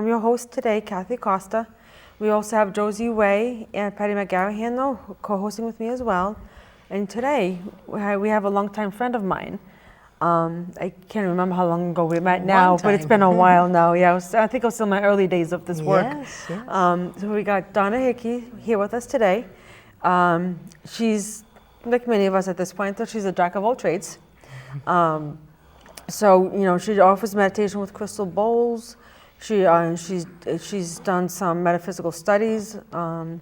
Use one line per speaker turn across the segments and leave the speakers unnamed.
I'm your host today, Kathy Costa. We also have Josie Way and Patty McGarrahan co-hosting with me as well. And today we have a longtime friend of mine. I can't remember how long ago we met now, but it's been a while now. Yeah, I think it was still my early days of this work.
Yes, yes.
So we got Donna Hickey here with us today. She's, like many of us at this point, though, she's a jack of all trades. So, you know, she offers meditation with crystal bowls. She's done some metaphysical studies. Can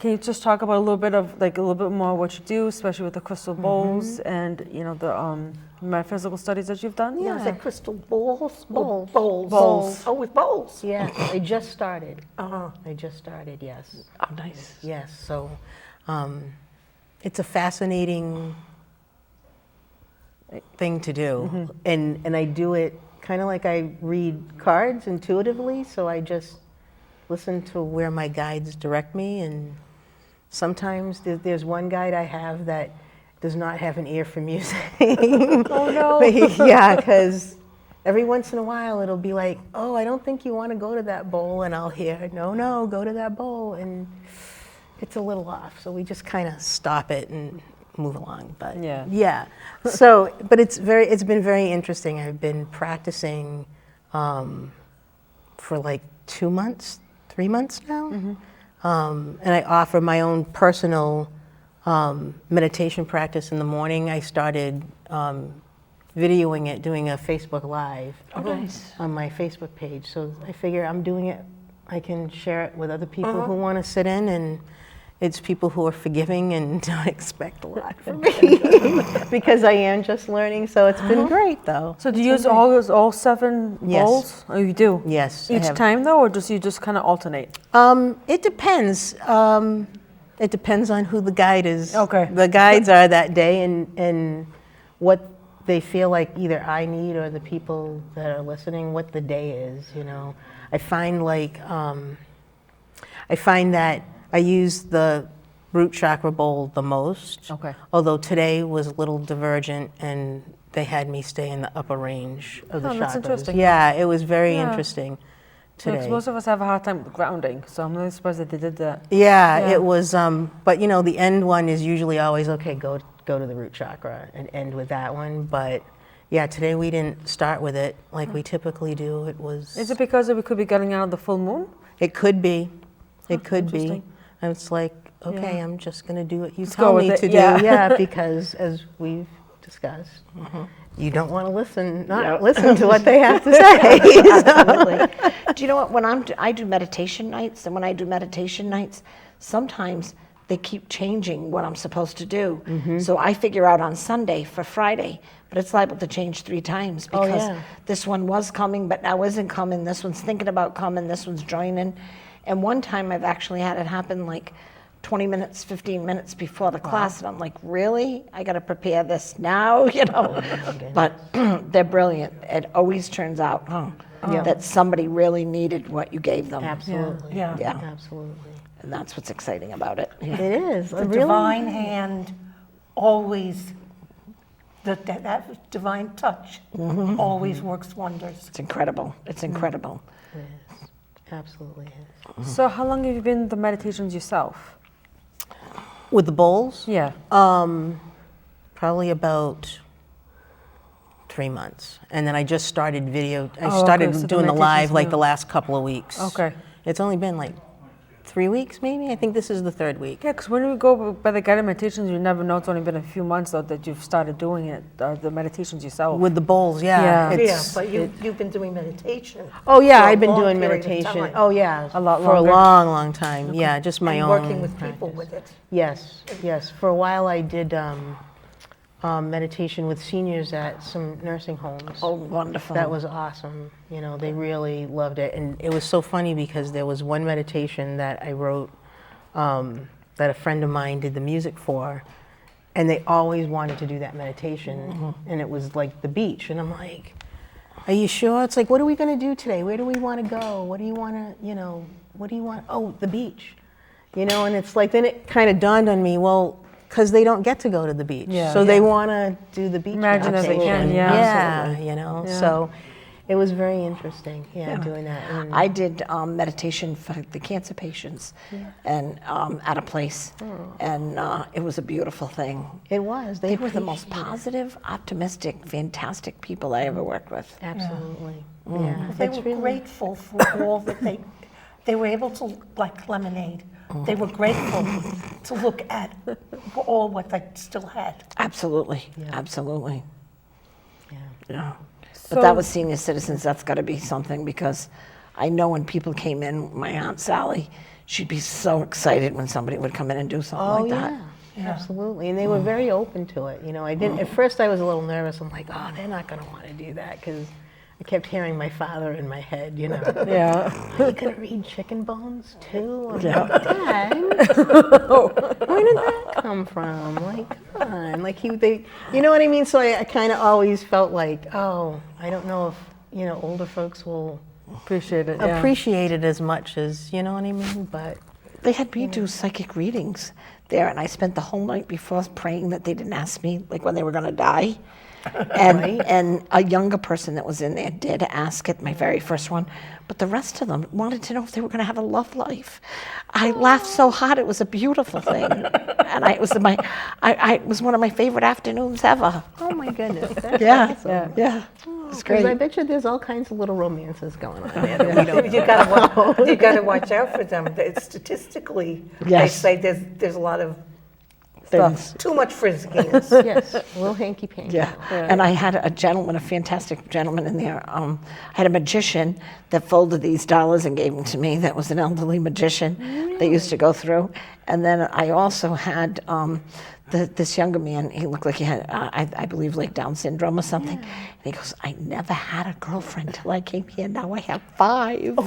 you just talk about a little bit more what you do, especially with the crystal bowls and, you know, the metaphysical studies that you've done?
Yeah, is it crystal bowls?
Bowls.
Bowls. Oh, with bowls.
Yeah, I just started.
Uh-huh.
I just started, yes.
Oh, nice.
Yes, so it's a fascinating thing to do. And I do it kind of like I read cards intuitively, so I just listen to where my guides direct me. And sometimes there's one guide I have that does not have an ear for music.
Oh, no.
Yeah, because every once in a while it'll be like, oh, I don't think you want to go to that bowl. And I'll hear, no, go to that bowl. And it's a little off. So we just kind of stop it and move along. But yeah. So, but it's been very interesting. I've been practicing for like 2 months, 3 months now. And I offer my own personal meditation practice in the morning. I started videoing it, doing a Facebook Live on my Facebook page. So I figure I'm doing it, I can share it with other people who want to sit in, and it's people who are forgiving and don't expect a lot from me because I am just learning. So it's been great, though.
So do you use all 7 bowls? Oh, you do?
Yes.
Each time, though, or you just kind of alternate?
It depends. It depends on who the guide is.
Okay.
The guides are that day and what they feel like either I need or the people that are listening, what the day is, you know. I find that I use the root chakra bowl the most.
Okay.
Although today was a little divergent and they had me stay in the upper range of the chakras.
That's interesting.
Yeah, it was very interesting today.
Because most of us have a hard time with grounding, so I'm really surprised that they did that.
Yeah, it was, but you know, the end one is usually always, okay, go to the root chakra and end with that one. But yeah, today we didn't start with it like we typically do. It was...
Is it because we could be getting out of the full moon?
It could be. It could be.
Interesting.
And it's like, okay, I'm just going to do what you
Let's
tell
go
me
with
to
it,
do.
yeah.
Yeah, because as we've discussed, you don't want to listen to what they have to say.
Absolutely. Do you know what? When I do meditation nights, and when I do meditation nights, sometimes they keep changing what I'm supposed to do. So I figure out on Sunday for Friday, but it's liable to change 3 times because this one was coming, but now isn't coming. This one's thinking about coming. This one's joining. And one time I've actually had it happen like 20 minutes, 15 minutes before the class, and I'm like, really? I got to prepare this now, you know? But they're brilliant. It always turns out that somebody really needed what you gave them.
Absolutely.
Yeah.
Absolutely.
And that's what's exciting about it.
It is.
The divine hand always, that divine touch always works wonders.
It's incredible. It's incredible.
It is. Absolutely is.
So how long have you been in the meditations yourself?
With the bowls?
Yeah.
Probably about 3 months. And then I just started
so
started
the
doing the
meditation's
live like
new.
the last couple of weeks.
Okay.
It's only been like 3 weeks maybe. I think this is the 3rd week.
Yeah, because when we go by the guided meditations, you never know it's only been a few months though that you've started doing it, the meditations yourself.
With the bowls, yeah.
Yeah.
But you've been doing meditation.
Oh yeah,
for a
I've been
long
doing
period of
meditation.
time.
Oh yeah,
A lot
for
longer.
a long, long time. Yeah, just my
And
own.
working with people
practice.
with it.
Yes. For a while I did meditation with seniors at some nursing homes.
Oh, wonderful.
That was awesome. You know, they really loved it. And it was so funny because there was one meditation that I wrote that a friend of mine did the music for, and they always wanted to do that meditation. And it was like the beach. And I'm like, are you sure? It's like, what are we going to do today? Where do we want to go? What do you want to, you know, what do you want? Oh, the beach. You know, and it's like, then it kind of dawned on me, well, because they don't get to go to the beach.
Yeah.
So they want to do the beach
Imagine if they
meditation.
can, yeah.
Yeah, you know,
Yeah.
so It was very interesting, doing that. And
I did meditation for the cancer patients, and at a place, and it was a beautiful thing.
it was.
They were the most
appreciated it.
positive, optimistic, fantastic people I ever worked with.
Absolutely. Yeah.
They
It's
were
really-
grateful for all that they were able to, like lemonade. They were grateful to look at all what they still had.
Absolutely, absolutely.
Yeah.
Yeah.
So-
But that was senior citizens, that's got to be something, because I know when people came in, my Aunt Sally, she'd be so excited when somebody would come in and do something like that.
Absolutely. And they were very open to it. You know, I didn't, at first I was a little nervous. I'm like, oh, they're not going to want to do that, because I kept hearing my father in my head, you know.
Yeah.
Are you going to read chicken bones too? I'm
Yeah.
like, Dad, where did that come from? Like, come on. Like, you know what I mean? So I kind of always felt like, oh, I don't know if, you know, older folks will
Appreciate it. Yeah.
appreciate it as much as, you know what I mean? But
They had me do psychic readings there, and I spent the whole night before praying that they didn't ask me, like, when they were going to die. And a younger person that was in there did ask it, my very first one, but the rest of them wanted to know if they were going to have a love life. I laughed so hard; it was a beautiful thing, and it was one of my favorite afternoons ever.
oh my goodness. That's
Yeah,
awesome.
yeah, it's
Because I
great.
bet you there's all kinds of little romances going on there that we don't.
You got to watch out for them. Statistically,
Yes.
they say there's a lot of
Things.
too much friskiness.
Yes, a little hanky panky.
Yeah, and I had a gentleman, a fantastic gentleman in there. I had a magician that folded these dollars and gave them to me. That was an elderly magician that used to go through. And then I also had this younger man. He looked like he had, I believe, like Down syndrome or something. And he goes, "I never had a girlfriend till I came here. Now I have 5."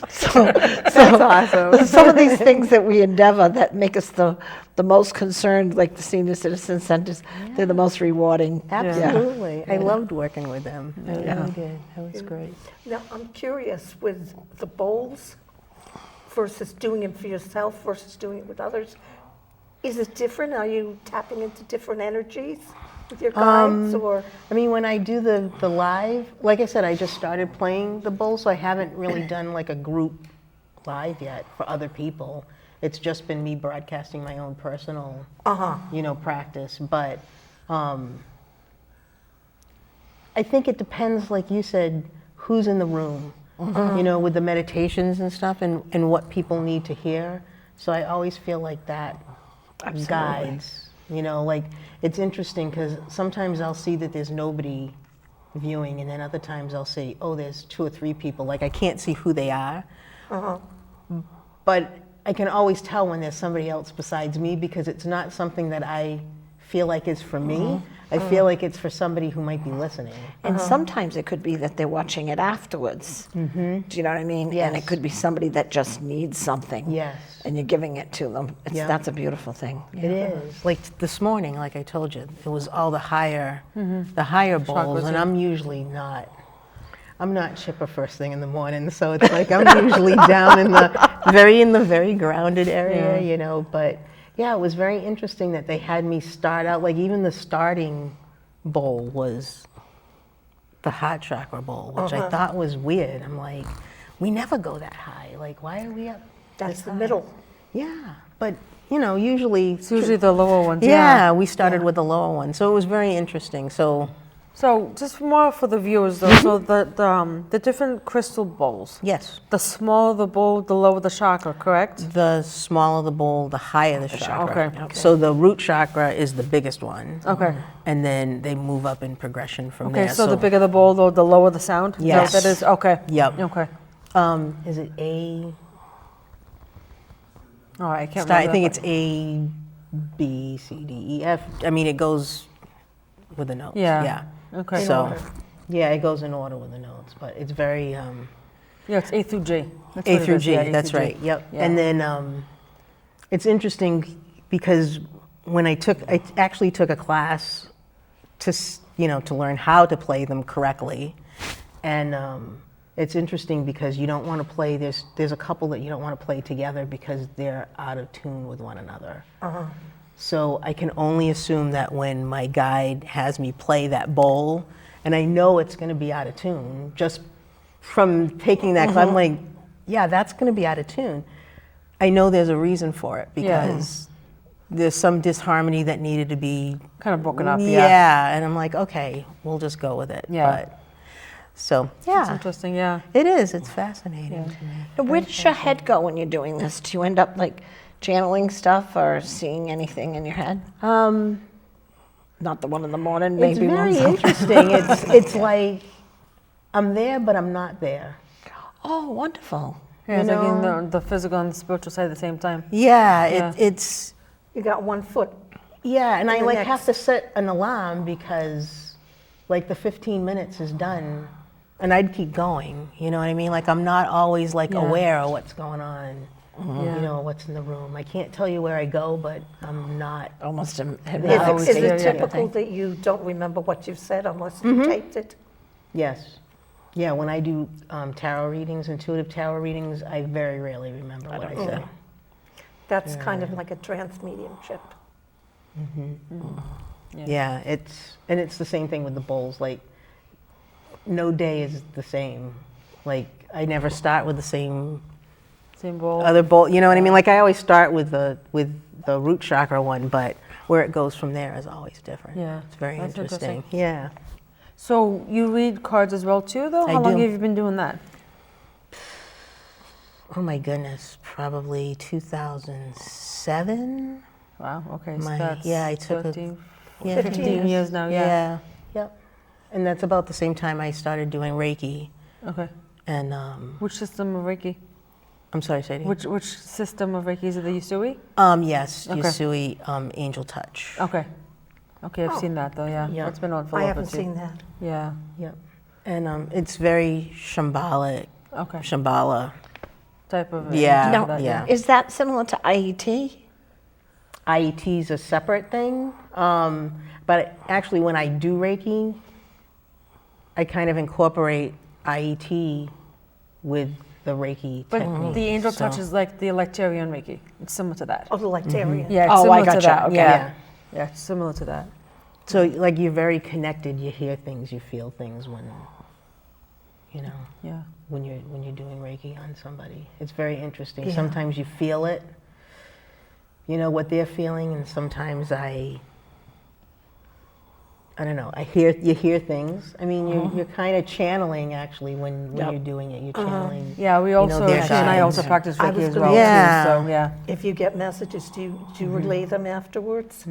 That's awesome.
Some of these things that we endeavor that make us the most concerned, like the senior citizen centers, they're the most rewarding.
Absolutely. I loved working with them. I
Yeah.
really did. That was great.
Now, I'm curious with the bowls versus doing it for yourself versus doing it with others. Is it different? Are you tapping into different energies with your guides, or?
I mean, when I do the live, like I said, I just started playing the bowl, so I haven't really done like a group live yet for other people. It's just been me broadcasting my own personal, you know, practice. But I think it depends, like you said, who's in the room, you know, with the meditations and stuff, and what people need to hear. So I always feel like that guides, you know, like it's interesting because sometimes I'll see that there's nobody viewing, and then other times I'll say, oh, there's 2 or 3 people. Like I can't see who they are, but I can always tell when there's somebody else besides me, because it's not something that I feel like is for me. I feel like it's for somebody who might be listening.
And sometimes it could be that they're watching it afterwards. Do you know what I mean? And it
Yes.
could be somebody that just needs something.
Yes.
And you're giving it to them.
Yeah.
That's a beautiful thing.
It is. Like this morning, like I told you, it was all the higher bowls, and I'm usually not. I'm not chipper first thing in the morning, so it's like I'm usually down in the very grounded area, you know. But yeah, it was very interesting that they had me start out, like even the starting bowl was the heart chakra bowl, which I thought was weird. I'm like, we never go that high. Like, why are we up?
That's
this
the
high?
middle.
Yeah, but you know, usually.
It's usually the lower ones.
Yeah, we started with the lower one, so it was very interesting.
So just more for the viewers though. So the different crystal bowls.
Yes,
The smaller the bowl, the lower the chakra, correct?
the smaller the bowl, the higher the chakra.
Okay.
So the root chakra is the biggest one.
Okay.
And then they move up in progression from
Okay,
there.
so the bigger the bowl, though, the lower the sound? Is that what
Yes.
that is? Okay.
Yep.
Okay.
Is it A?
All right, I can't
I
remember.
think it's A, B, C, D, E, F. I mean, it goes with the notes.
Yeah.
Yeah.
Okay.
So, yeah, it goes in order with the notes, but it's very.
Yeah, it's A through G. That's
A
what it
through
is,
G,
yeah, A
that's
through G.
right, yep.
Yeah.
And then it's interesting because when I actually took a class to learn how to play them correctly. And it's interesting because you don't want to play, there's a couple that you don't want to play together because they're out of tune with one another. So I can only assume that when my guide has me play that bowl, and I know it's going to be out of tune, just from taking that, 'cause I'm like, yeah, that's going to be out of tune. I know there's a reason for it because there's some disharmony that needed to be
Kind of broken up,
Yeah, and I'm like, okay, we'll just go with it.
Yeah.
But, so,
It's
yeah,
interesting, yeah.
it is. It's fascinating to me.
Now, where does your head go when you're doing this? Do you end up like channeling stuff or seeing anything in your head? Not the one in the morning,
It's
maybe
very
one.
interesting. It's like I'm there, but I'm not there.
Oh, wonderful.
Yeah, it's like in the physical and the spiritual side at the same time.
Yeah,
Yeah.
it's
You got one foot.
yeah, and I
the
like
next.
have to set an alarm because like the 15 minutes is done, and I'd keep going. You know what I mean? Like I'm not always like
Yeah.
aware of what's going on.
Yeah.
You know what's in the room. I can't tell you where I go, but I'm not.
Almost
Is
hypnotic.
always
it
hear
typical
everything.
that you don't remember what you've said unless you taped it?
Yes. Yeah, when I do tarot readings, intuitive tarot readings, I very rarely remember what I said.
That's kind of like a trance mediumship.
Yeah, it's the same thing with the bowls. Like, no day is the same. Like, I never start with the same
Same bowl.
other bowl. You know what I mean? Like, I always start with the root chakra one, but where it goes from there is always different.
Yeah,
It's very
that's
interesting. Yeah.
So you read cards as well too, though?
I
How long
do.
have you been doing that?
Oh my goodness, probably 2007.
Wow, okay, so
My-
that's
yeah, I took a-
13,
Yeah.
15 years now, yeah.
Yep. And that's about the same time I started doing Reiki.
Okay.
And
Which system of Reiki?
I'm sorry, Sadie.
Which system of Reiki? Is it the Yusui?
Yes,
Okay.
Yusui, Angel Touch.
Okay. Okay, I've
Oh.
seen that though, yeah.
Yeah.
It's been on for a
I
little
haven't
bit too.
seen that.
Yeah,
Yep. And it's very shambolic,
okay.
Shambhala.
Type of
Yeah,
energy
No,
for that,
yeah.
Is that similar to IET?
IET is a separate thing, but actually when I do Reiki, I kind of incorporate IET with the Reiki
But
technique.
the angel
so-
touch is like the Electarian Reiki. It's similar to that.
Oh, the Lectarian.
Yeah, it's
Oh, I
similar to
gotcha,
that.
okay.
Yeah.
Yeah.
Yeah, it's similar to that.
So like you're very connected, you hear things, you feel things when, you know,
Yeah.
when you're doing Reiki on somebody. It's very interesting.
Yeah.
Sometimes you feel it, you know, what they're feeling, and sometimes I don't know, you hear things. I mean, you're kind of channeling actually when
Yep.
you're doing it. You're channeling.
Yeah, we also,
their
she and I
guides.
also practice
I
Reiki
was
as
gonna
well
Yeah.
too, so yeah.
If you get messages, do you relay them afterwards?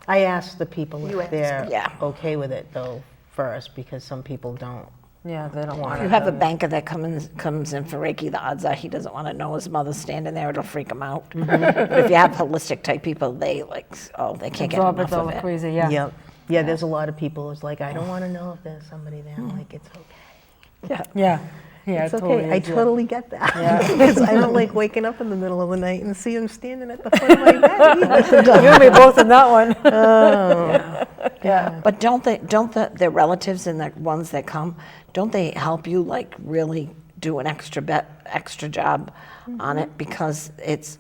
I ask the people
You
if
ask,
they're
yeah.
okay with it though first, because some people don't.
Yeah, they don't want
If
it.
you have a banker that comes in for Reiki, the odds are he doesn't want to know his mother's standing there. It'll freak him out. But if you have holistic type people, they like, they can't get
Absorb
enough
it all
of it.
crazy, yeah.
Yep. Yeah, there's a lot of people. It's like I don't want to know if there's somebody there. I'm like, it's okay.
Yeah.
Yeah. Yeah,
It's
it
okay.
totally
I
is, yeah.
totally get that. Because I don't like waking up in the middle of the night and see him standing at the foot of my bed.
You and me both in that one.
Yeah. But don't their relatives and the ones that come, don't they help you like really do an extra job on it? Because it's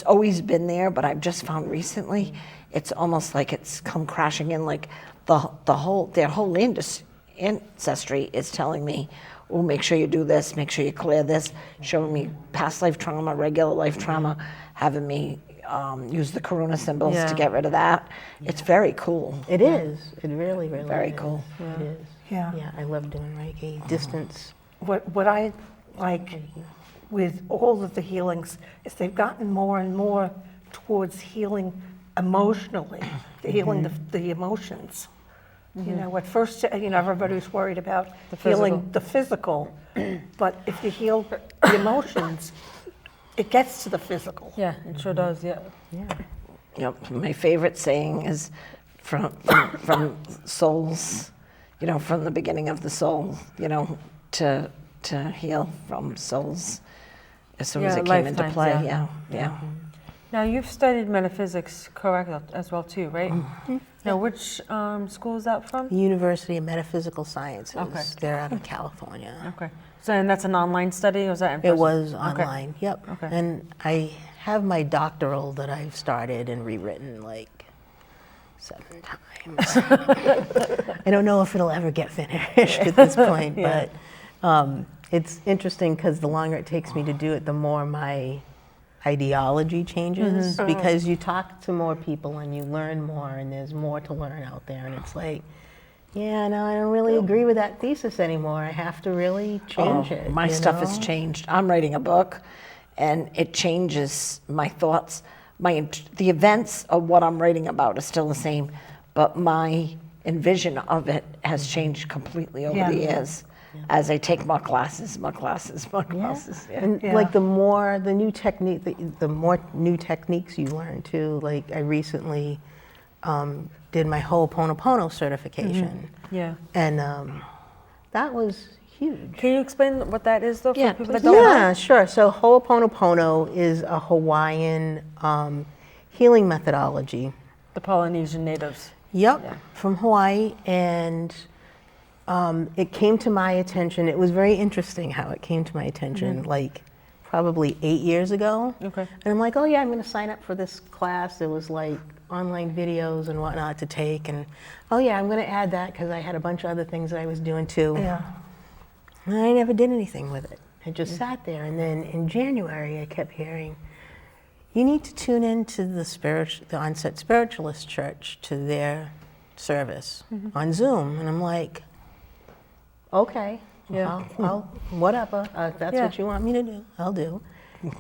always been there, but I've just found recently it's almost like it's come crashing in. Like their whole ancestry is telling me, oh, make sure you do this, make sure you clear this, showing me past life trauma, regular life trauma, having me use the Karuna symbols
Yeah.
to get rid of that. It's very cool.
It is. It really, really
Very
is.
cool.
It is.
Yeah.
Yeah, I love doing Reiki. Distance.
What I like with all of the healings is they've gotten more and more towards healing emotionally, healing the emotions. You know, at first, everybody was worried about healing the physical, but if you heal the emotions, it gets to the physical.
Yeah, it sure does, yeah.
Yep. My favorite saying is from souls, from the beginning of the soul, to heal from souls as soon as
Yeah,
it came into
lifetimes,
play.
yeah.
Yeah.
Now, you've studied metaphysics, correct, as well too, right? Now, which school is that from?
University of Metaphysical Sciences.
Okay.
They're out of California.
Okay. So, and that's an online study, or was that in person?
It was
Okay.
online, yep.
Okay.
And I have my doctoral that I've started and rewritten like 7 times. I don't know if it'll ever get finished at this point,
Yeah.
but it's interesting because the longer it takes me to do it, the more my ideology changes, because you talk to more people and you learn more, and there's more to learn out there, and it's like, yeah, no, I don't really agree with that thesis anymore. I have to really change it.
My
you
stuff
know?
has changed. I'm writing a book, and it changes my thoughts. The events of what I'm writing about are still the same, but my envision of it has changed completely over the years as I take more classes. Yeah.
And like the more new techniques you learn too. Like I recently did my Ho'oponopono certification,
Yeah.
and that was huge.
Can you explain what that is, though, for
Yeah,
people that
please.
don't know?
Yeah, sure. So Ho'oponopono is a Hawaiian healing methodology.
The Polynesian natives.
Yep, from Hawaii, and it came to my attention. It was very interesting how it came to my attention, like probably 8 years ago.
Okay.
And I'm like, oh yeah, I'm going to sign up for this class. There was like online videos and whatnot to take, and oh yeah, I'm going to add that because I had a bunch of other things that I was doing too.
Yeah.
And I never did anything with it. I just sat there, and then in January, I kept hearing, you need to tune in to the Onset Spiritualist Church, to their service on Zoom. And I'm like, okay,
Yeah.
I'll whatever. If that's
Yeah.
what you want me to do, I'll do.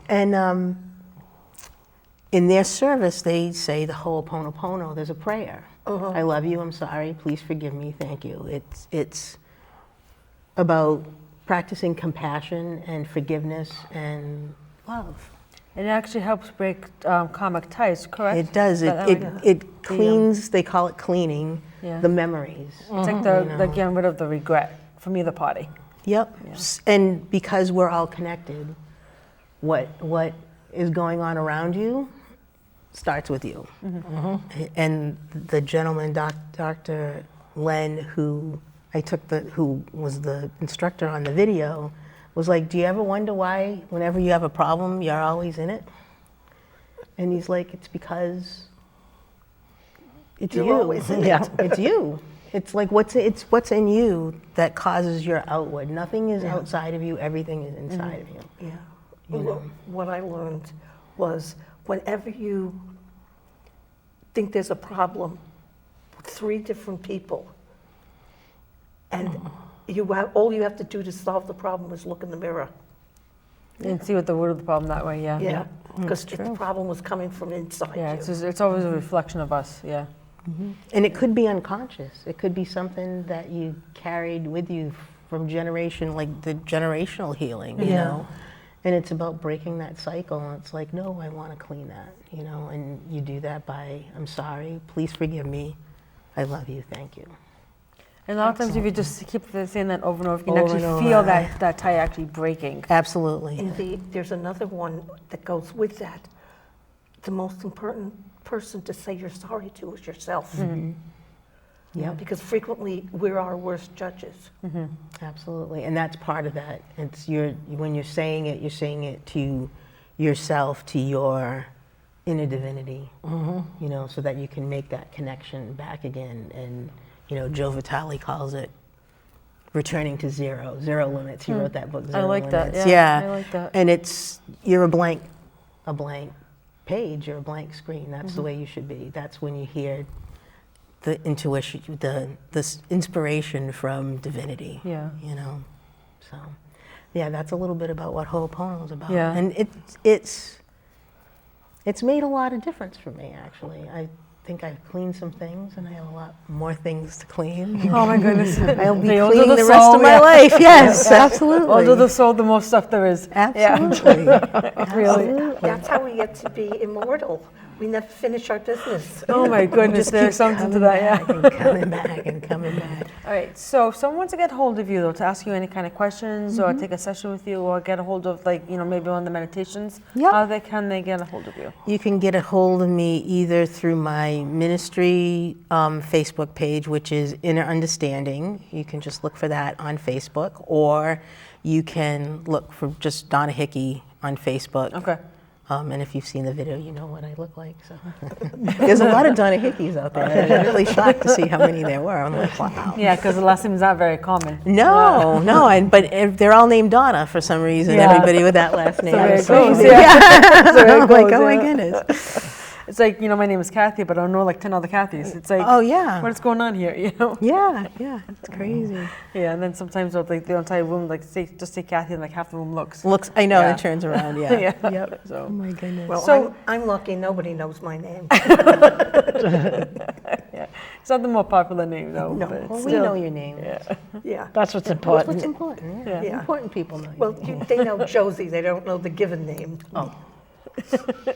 And in their service, they say the Ho'oponopono. There's a prayer. I love you. I'm sorry. Please forgive me. Thank you. It's about practicing compassion and forgiveness and love.
It actually helps break karmic ties, correct?
It does. It cleans. They call it cleaning
Yeah.
the memories.
It's like the getting rid of the regret from either party.
Yep. And because we're all connected, what is going on around you starts with you. And the gentleman, Dr. Len, who was the instructor on the video, was like, do you ever wonder why whenever you have a problem, you're always in it? And he's like, it's because it's
You're
you.
always in it.
It's you. It's like what's in you that causes your outward. Nothing is outside of you. Everything is inside of you.
Yeah.
You know.
What I learned was whenever you think there's a problem with 3 different people, and all you have to do to solve the problem is look in the mirror.
And see what the root of the problem that way, yeah.
Yeah. Because the problem was coming from inside
Yeah,
you.
it's always a reflection of us, yeah.
And it could be unconscious. It could be something that you carried with you from generation, like the generational healing, you know? And it's about breaking that cycle. And it's like, no, I want to clean that, you know? And you do that by, I'm sorry, please forgive me, I love you, thank you.
And a lot of times if you just keep saying that over and over, you can
Over
actually
and
feel
over.
that tie actually breaking.
Absolutely.
And there's another one that goes with that. The most important person to say you're sorry to is yourself.
Yep.
Because frequently we're our worst judges.
Absolutely, and that's part of that. It's when you're saying it to yourself, to your inner divinity, you know, so that you can make that connection back again. And you know, Joe Vitale calls it returning to zero limits. He wrote that book, Zero
I like that,
Limits.
yeah, I like that.
And you're a blank page, you're a blank screen. That's the way you should be. That's when you hear the intuition, this inspiration from divinity.
Yeah.
You know, so yeah, that's a little bit about what Ho'opono is about.
Yeah.
And it's made a lot of difference for me, actually. I think I've cleaned some things, and I have a lot more things to clean.
Oh my goodness.
I'll be
They all do
cleaning
the
the rest
soul,
of my
yeah.
life. Yes, absolutely.
Although the soul, the most stuff there is.
Absolutely.
Really.
Absolutely.
That's how we get to be immortal. we never finish our business.
Oh my goodness, there's something to that, yeah.
And coming back and coming back.
All right, so if someone wants to get a hold of you, though, to ask you any kind of questions or take a session with you or get a hold of, like, you know, maybe one of the meditations,
Yep.
how can they get a hold of you?
You can get a hold of me either through my ministry Facebook page, which is Inner Understanding. You can just look for that on Facebook, or you can look for just Donna Hickey on Facebook.
Okay.
And if you've seen the video, you know what I look like. So there's a lot of Donna Hickeys out there. I was really shocked to see how many there were. I'm like, wow.
Yeah, because the last name's not very common.
No, but if they're all named Donna for some reason.
Yeah.
Everybody with that last name.
there it
is so
goes,
funny.
yeah. So there it
I'm like,
goes,
oh my
yeah.
goodness.
It's like, you know, my name is Kathy, but I don't know like 10 other Kathys. It's like,
Oh yeah.
what's going on here, you know?
Yeah, it's crazy.
Yeah, and then sometimes they'll, like, the entire room, like, just say Kathy, and like half the room looks.
Looks, I know,
Yeah.
it turns around, yeah.
Yeah.
Yep.
So.
Oh my goodness.
Well,
So-
I'm lucky nobody knows my name.
Yeah, it's not the more popular name, though.
No.
but it's
Well, we
still-
know your name.
Yeah.
Yeah.
That's what's
What's
important.
important?
Yeah.
Yeah.
Important people know.
Well, they know Josie, they don't know the given name.
Oh.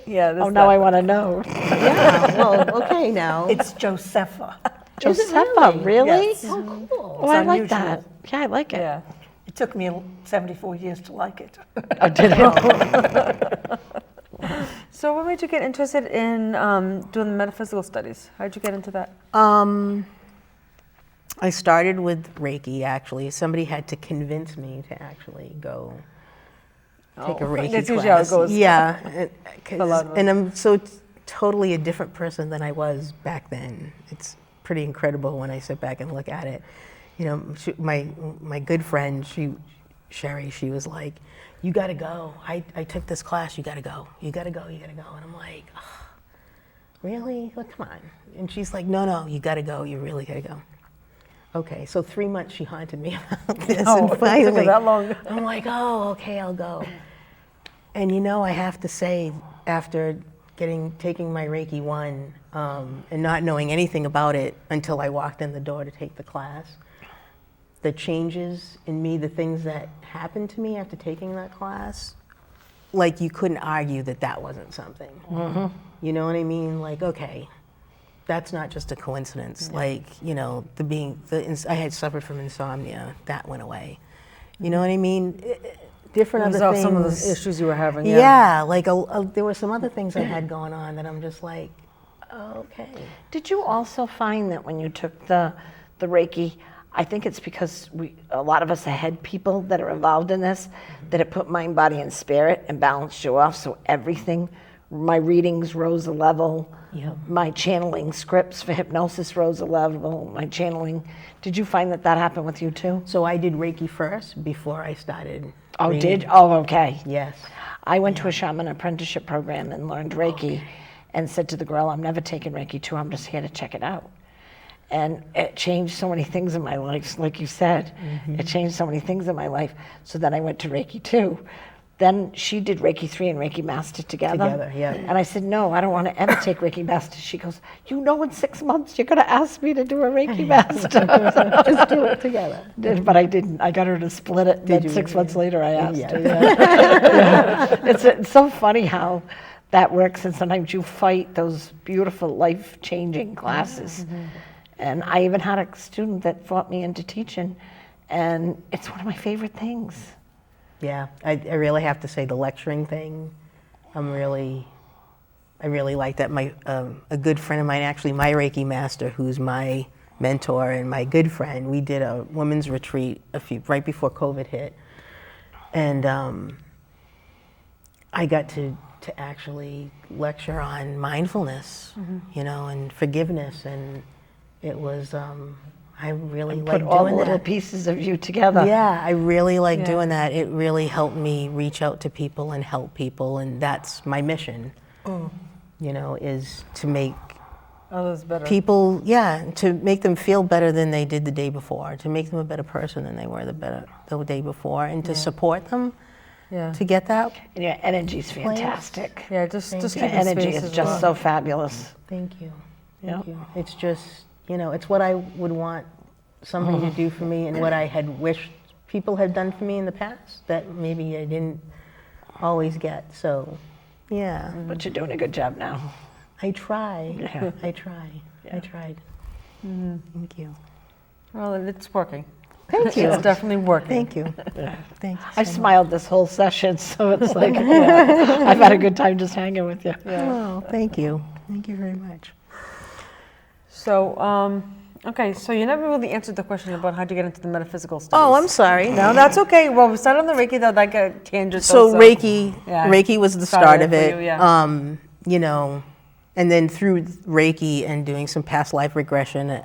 Yeah.
Oh, now I want to know.
Yeah. Well, okay now.
It's Josepha.
Josepha, really?
Yes.
Oh, cool.
Oh, I like
unusual.
that. Yeah, I like it.
Yeah.
It took me 74 years to like it.
Oh, did it?
So, what made you get interested in doing the metaphysical studies? How did you get into that?
I started with Reiki, actually. Somebody had to convince me to actually go take a
Oh,
Reiki
that's
class.
usually how it goes.
Yeah,
A lot of us.
and I'm so totally a different person than I was back then. It's pretty incredible when I sit back and look at it. You know, my good friend, Sherry, she was like, "You got to go. I took this class. You got to go. You got to go. You got to go." And I'm like, oh, "Really? Well, come on." And she's like, "No, you got to go. You really got to go." Okay, so 3 months she haunted me about this,
Oh,
and
it took
finally,
her that long.
I'm like, "Oh, okay, I'll go." And you know, I have to say, after taking my Reiki 1 and not knowing anything about it until I walked in the door to take the class, the changes in me, the things that happened to me after taking that class, like you couldn't argue that wasn't something.
Mm-hmm.
You know what I mean? Like, okay, that's not just a coincidence. Like, you know, I had suffered from insomnia, that went away. You know what I mean? Different other things.
Some of the issues you were having.
Yeah, like there were some other things I had going on that I'm just like, oh, okay.
Did you also find that when you took the Reiki, I think it's because a lot of us are head people that are involved in this, that it put mind, body, and spirit and balanced you off, so everything, my readings rose a level,
Yep.
my channeling scripts for hypnosis rose a level, my channeling. Did you find that happened with you too?
So I did Reiki first before I started.
Oh,
reading.
did? Oh, okay.
Yes.
I went to a shaman apprenticeship program and learned Reiki and said to the girl, I'm never taking Reiki 2, I'm just here to check it out. And it changed so many things in my life, like you said. It changed so many things in my life. So then I went to Reiki 2. Then she did Reiki 3 and Reiki Master together.
Together, yeah.
And I said, no, I don't want to ever take Reiki Master. She goes, you know in 6 months you're going to ask me to do a Reiki Master.
Just do it together.
But I didn't. I got her to split it. Then
you?
6 months later I asked
Yeah.
her. Yeah. It's so funny how that works, and sometimes you fight those beautiful life-changing classes. And I even had a student that fought me into teaching, and it's one of my favorite things.
Yeah, I really have to say the lecturing thing, I really like that. A good friend of mine, actually my Reiki master, who's my mentor and my good friend, we did a women's retreat right before COVID hit. And I got to actually lecture on mindfulness, you know, and forgiveness, and it was, I really like
Put all the
doing
little
that.
pieces of you together.
Yeah, I really like
Yeah.
doing that. It really helped me reach out to people and help people, and that's my mission, you know, is to make
Others better.
people, to make them feel better than they did the day before, to make them a better person than they were the day before, and to support them
Yeah.
to get that.
And your energy's fantastic.
Yeah, just
Your
keep the
energy
space
is
as
just
well.
so fabulous.
Thank you.
Yep.
Thank you. It's just, you know, it's what I would want somebody to do for me, and what I had wished people had done for me in the past that maybe I didn't always get. So, yeah.
But you're doing a good job now.
I try.
Yeah.
I try. I tried. Thank you.
Well, it's working.
Thank you.
It's definitely working.
Thank you. Thank you.
I smiled this whole session, so it's like, yeah, I've had a good time just hanging with you.
Oh, thank you. Thank you very much.
So, okay, so you never really answered the question about how to get into the metaphysical studies.
Oh, I'm sorry.
No, that's okay. Well, we started on the Reiki, though, like a tangent.
So
Reiki
Reiki was the
started
start of
for
it.
you, yeah.
You know, and then through Reiki and doing some past life regression,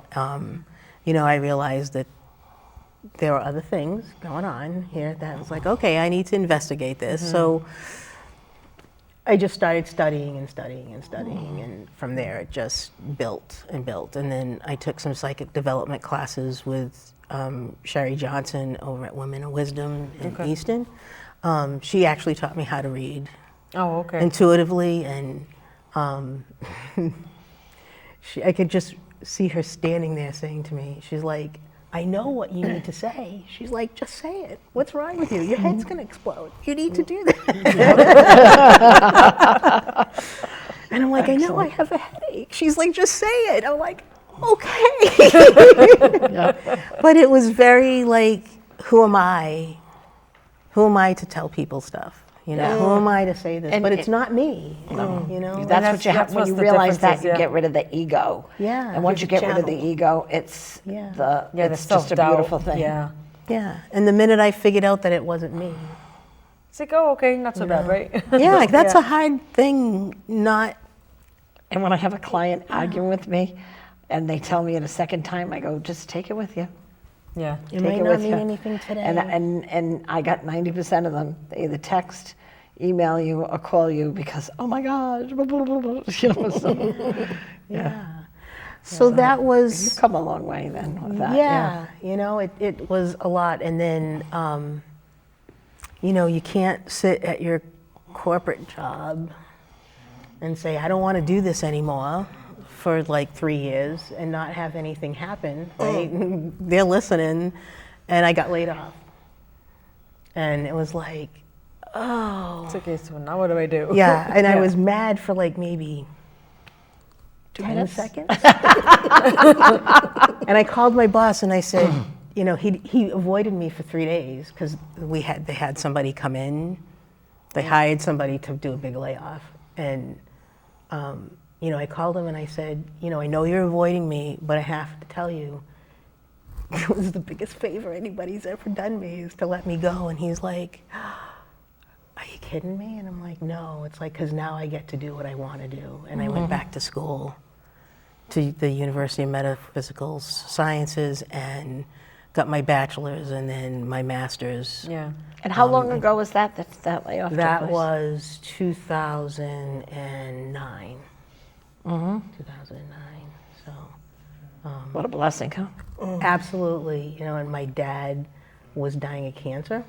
you know, I realized that there were other things going on here that was like, okay, I need to investigate this. So I just started studying and studying and studying, and from there it just built and built. And then I took some psychic development classes with Sherry Johnson over at Women of Wisdom in Easton. She actually taught me how to read intuitively, and I could just see her standing there saying to me, she's like, I know what you need to say. She's like, just say it. What's wrong with you? Your head's going to explode. You need to do that. And I'm like, I know I have a headache. She's like, just say it. I'm like, okay. But it was very like, who am I? Who am I to tell people stuff? You know, who am I to say this? But it's not me. You know,
That's what you have, when
what's
you
the
realize
difference
that, you
is,
get rid of the ego.
Yeah.
And once you get rid of the ego, it's it's just a beautiful thing.
Yeah.
Yeah. And the minute I figured out that it wasn't me.
It's like, oh, okay, not so bad, right?
Yeah, like that's a hard thing, not.
And when I have a client arguing with me and they tell me it a second time, I go, just take it with you.
Yeah.
It
Take
might
it
not
with
mean
you.
anything today.
And I got 90% of them. They either text, email you, or call you because, oh my gosh, blah, blah, blah, blah. You know, so,
Yeah. So that
you've
was,
come a long way then with that.
yeah, you know, it was a lot. And then, you know, you can't sit at your corporate job and say, I don't want to do this anymore for like 3 years and not have anything happen, right? They're listening, and I got laid off. And it was like, oh.
It's okay, so now what do I do?
Yeah, and I was mad for like maybe 10 seconds. And I called my boss and I said, you know, he avoided me for 3 days because they had somebody come in. They hired somebody to do a big layoff. And, you know, I called him and I said, you know, I know you're avoiding me, but I have to tell you, it was the biggest favor anybody's ever done me is to let me go. And he's like, are you kidding me? And I'm like, no. It's like, because now I get to do what I want to do. And I went back to school to the University of Metaphysical Sciences and got my bachelor's and then my master's.
Yeah.
And how long ago was that layoff took
That
place?
was 2009. 2009. So
What a blessing, huh?
absolutely, you know, and my dad was dying of cancer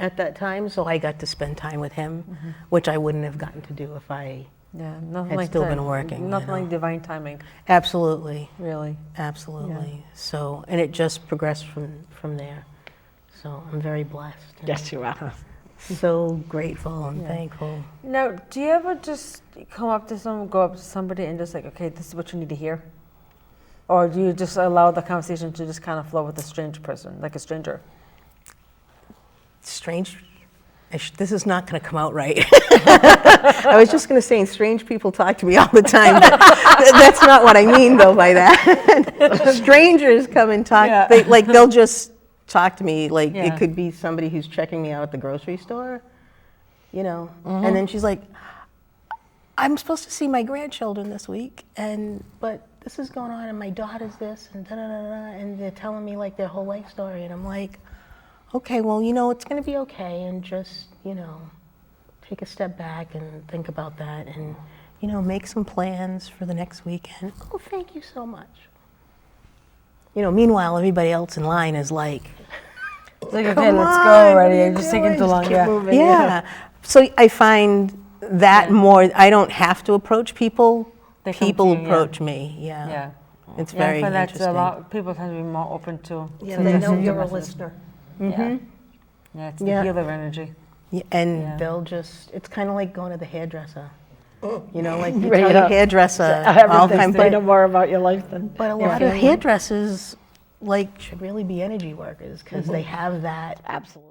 at that time, so I got to spend time with him, which I wouldn't have gotten to do if I
Yeah, nothing
had
like
still
that.
been working. you
Nothing
know.
like divine timing,
Absolutely,
really.
absolutely. So, and it just progressed from there. So I'm very blessed. and
Yes, you are.
So grateful and thankful.
Now, do you ever just go up to somebody and just like, okay, this is what you need to hear? Or do you just allow the conversation to just kind of flow with a strange person, like a stranger?
Strange. This is not going to come out right. I was just going to say, strange people talk to me all the time. But that's not what I mean, though, by that. Strangers come and talk.
Yeah.
They'll just talk to me. Like
Yeah.
it could be somebody who's checking me out at the grocery store, you know. And then she's like, "I'm supposed to see my grandchildren this week, but this is going on, and my daughter's this, and da da da da," and they're telling me like their whole life story, and I'm like, okay, well, you know, it's going to be okay, and just, you know, take a step back and think about that, and, you know, make some plans for the next weekend. Oh, thank you so much. You know, meanwhile, everybody else in line is like,
It's like, okay,
"Come
let's
on,
go
what
already.
are
You're
you
just taking too
doing?
long. Yeah.
yeah. So I find that more, I don't have to approach people.
They come to
People
you, yeah.
approach me, yeah.
Yeah.
It's
Yeah,
very
I find that
interesting.
a lot, people tend to be more open to.
Yeah,
to
they
listen
know
to
you're a
messages.
listener.
Yeah. Yeah, it's the
Yeah.
healer energy.
Yeah, and
Yeah.
they'll just, it's kind of like going to the hairdresser. You know, like you
Right,
tell
yeah.
your hairdresser all
Everything.
kinds,
They know more about your life than.
but a lot of hairdressers like should really be energy workers because they have that
Absolutely.